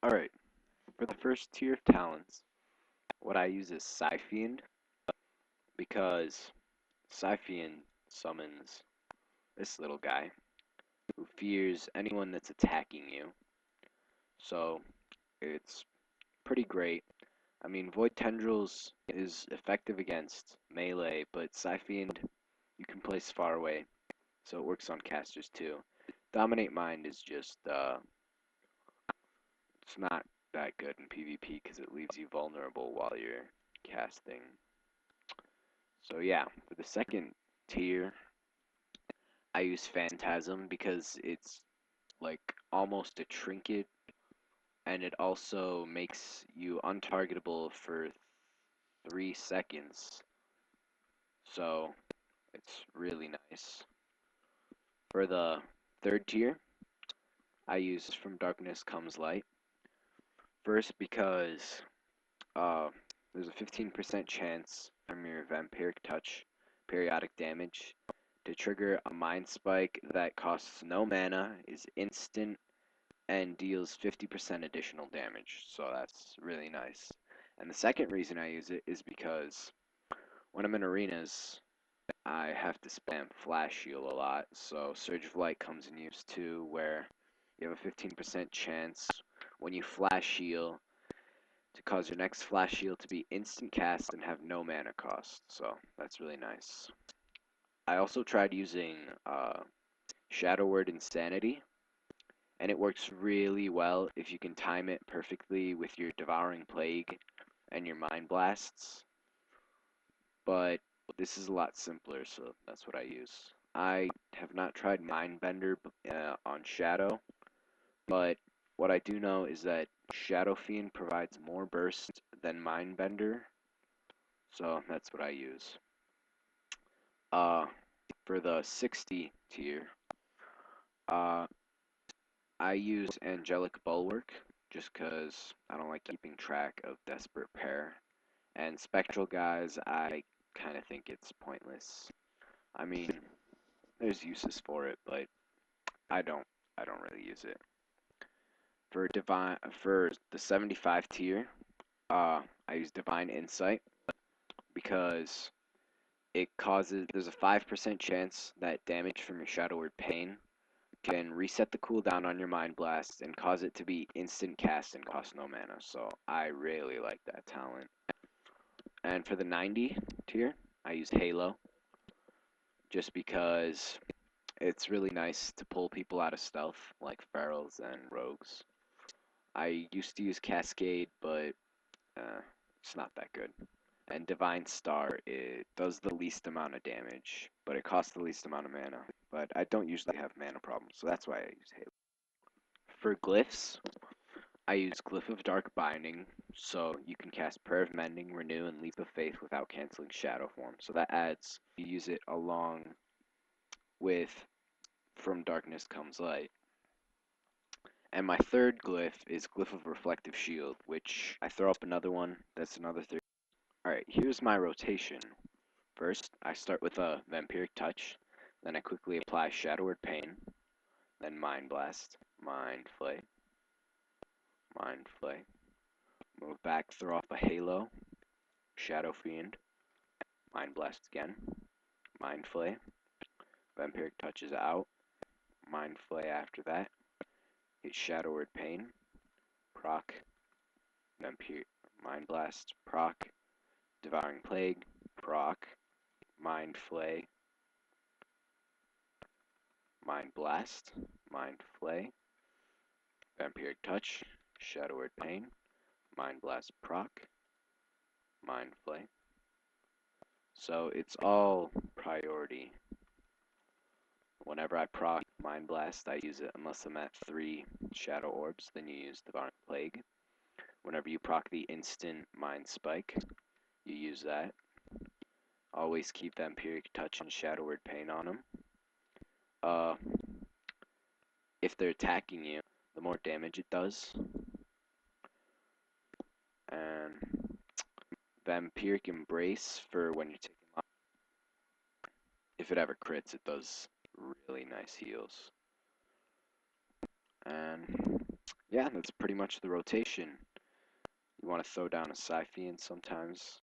Alright, for the first tier of talents, what I use is Scythian, because Scythian summons this little guy who fears anyone that's attacking you. So it's pretty great. I mean, Void Tendrils is effective against melee, but Scythian you can place far away, so it works on casters too. Dominate Mind is just, it's not that good in PvP because it leaves you vulnerable while you're casting. So yeah, for the second tier, I use Phantasm because it's like almost a trinket, and it also makes you untargetable for 3 seconds. So it's really nice. For the third tier, I use From Darkness Comes Light. First because there's a 15% chance from your Vampiric Touch periodic damage to trigger a Mind Spike that costs no mana, is instant, and deals 50% additional damage. So that's really nice. And the second reason I use it is because when I'm in arenas, I have to spam Flash Heal a lot. So Surge of Light comes in use too, where you have a 15% chance when you Flash Heal to cause your next Flash Heal to be instant cast and have no mana cost. So that's really nice. I also tried using Shadow Word Insanity, and it works really well if you can time it perfectly with your Devouring Plague and your Mind Blasts. But this is a lot simpler, so that's what I use. I have not tried Mindbender on Shadow, but what I do know is that Shadow Fiend provides more burst than Mindbender, so that's what I use. For the 60 tier, I use Angelic Bulwark just because I don't like keeping track of Desperate Pair. And Spectral Guys, I kind of think it's pointless. I mean, there's uses for it, but I don't really use it. For the 75 tier, I use Divine Insight because there's a 5% chance that damage from your Shadow Word Pain can reset the cooldown on your Mind Blast and cause it to be instant cast and cost no mana. So I really like that talent. And for the 90 tier, I use Halo just because it's really nice to pull people out of stealth like ferals and rogues. I used to use Cascade, but it's not that good. And Divine Star, it does the least amount of damage, but it costs the least amount of mana. But I don't usually have mana problems, so that's why I use Halo. For Glyphs, I use Glyph of Dark Binding, so you can cast Prayer of Mending, Renew, and Leap of Faith without canceling Shadow Form. So that adds, you use it along with From Darkness Comes Light. And my third glyph is Glyph of Reflective Shield, which I throw up another one. That's another 3. Alright, here's my rotation. First, I start with a Vampiric Touch, then I quickly apply Shadow Word Pain, then Mind Blast, Mind Flay, Mind Flay. Move back, throw off a Halo, Shadow Fiend, Mind Blast again, Mind Flay, Vampiric Touch is out, Mind Flay after that, hit Shadow Word Pain, proc, Mind Blast, proc, Devouring Plague, proc, Mind Flay, Mind Blast, Mind Flay, Vampiric Touch, Shadow Word Pain, Mind Blast proc, Mind Flay. So it's all priority. Whenever I proc Mind Blast, I use it unless I'm at 3 Shadow Orbs, then you use Devouring Plague. Whenever you proc the instant Mind Spike, you use that. Always keep Vampiric Touch and Shadow Word Pain on them. If they're attacking you, the more damage it does. And Vampiric Embrace for when you're taking lock. If it ever crits, it does really nice heals. And yeah, that's pretty much the rotation. You want to throw down a Scythian sometimes.